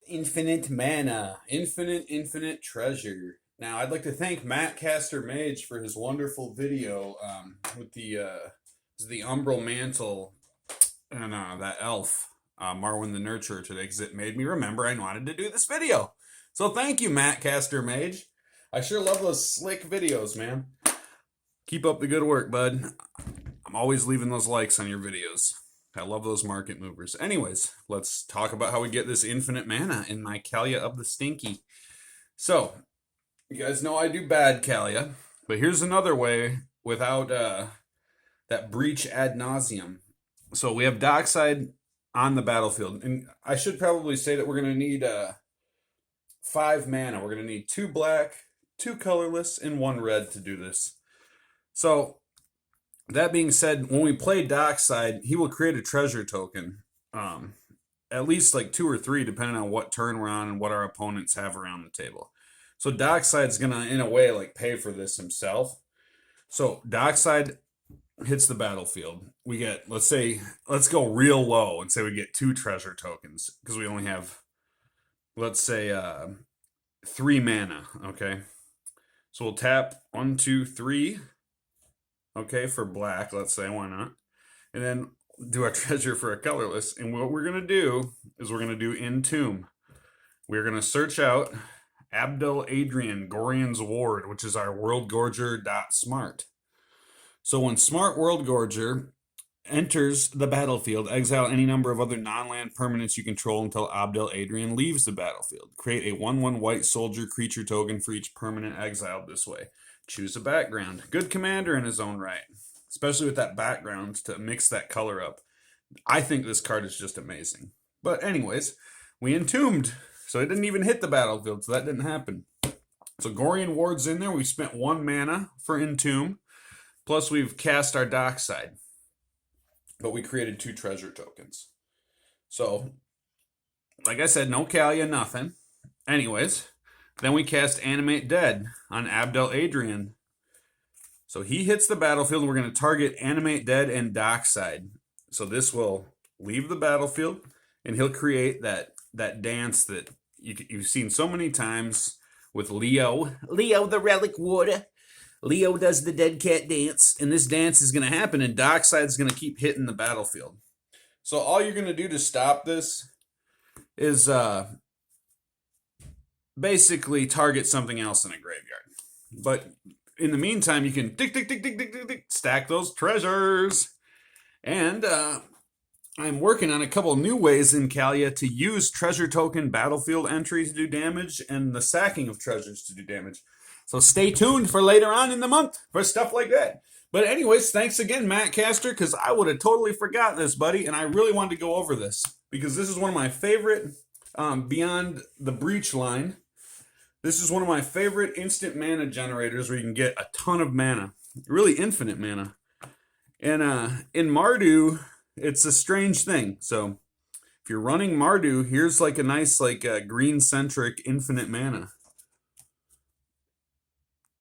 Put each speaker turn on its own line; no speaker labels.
Infinite mana, infinite treasure. Now, I'd like to thank Mattcaster Mage for his wonderful video with the umbral mantle and that elf, Marwyn the Nurturer today, because it made me remember I wanted to do this video. So thank you, Mattcaster Mage. I sure love those slick videos, man. Keep up the good work, bud. I'm always leaving those likes on your videos. I love those market movers. Anyways, let's talk about how we get this infinite mana in my Kalia of the Stinky. So, you guys know I do bad Kalia, but here's another way without that breach ad nauseum. So we have Dockside on the battlefield, and I should probably say that we're going to need 5 mana. We're going to need 2 black, 2 colorless, and 1 red to do this. So, that being said, when we play Dockside, he will create a treasure token. At least like 2 or 3, depending on what turn we're on and what our opponents have around the table. So Dockside's going to, in a way, like pay for this himself. So Dockside hits the battlefield. We get, let's go real low and say we get 2 treasure tokens. Because we only have, let's say, 3 mana, okay? So we'll tap 1, 2, 3. Okay, for black, let's say, why not? And then do our treasure for a colorless. And what we're going to do is we're going to do Entomb. We're going to search out Abdel Adrian, Gorian's Ward, which is our World Gorger.smart. So when Smart World Gorger enters the battlefield, exile any number of other non-land permanents you control until Abdel Adrian leaves the battlefield. Create a 1/1 white soldier creature token for each permanent exiled this way. Choose a background. Good commander in his own right. Especially with that background to mix that color up. I think this card is just amazing. But anyways, we entombed. So it didn't even hit the battlefield, so that didn't happen. So Gorian Ward's in there. We spent 1 mana for Entomb. Plus we've cast our Dockside. But we created 2 treasure tokens. So, like I said, no Kalia, nothing. Anyways, then we cast Animate Dead on Abdel Adrian. So he hits the battlefield. We're going to target Animate Dead and Dockside. So this will leave the battlefield, and he'll create that dance that you've seen so many times with Leo. Leo the Relic Warder. Leo does the dead cat dance, and this dance is going to happen, and Dockside's going to keep hitting the battlefield. So all you're going to do to stop this is basically target something else in a graveyard. But in the meantime, you can stack those treasures. And I'm working on a couple new ways in Kalia to use treasure token battlefield entry to do damage and the sacking of treasures to do damage. So stay tuned for later on in the month for stuff like that. But anyways, thanks again, Mattcaster, because I would have totally forgot this, buddy, and I really wanted to go over this because this is one of my favorite beyond the breach line. This is one of my favorite instant mana generators where you can get a ton of mana, really infinite mana. And in Mardu, it's a strange thing. So if you're running Mardu, here's like a nice green-centric infinite mana.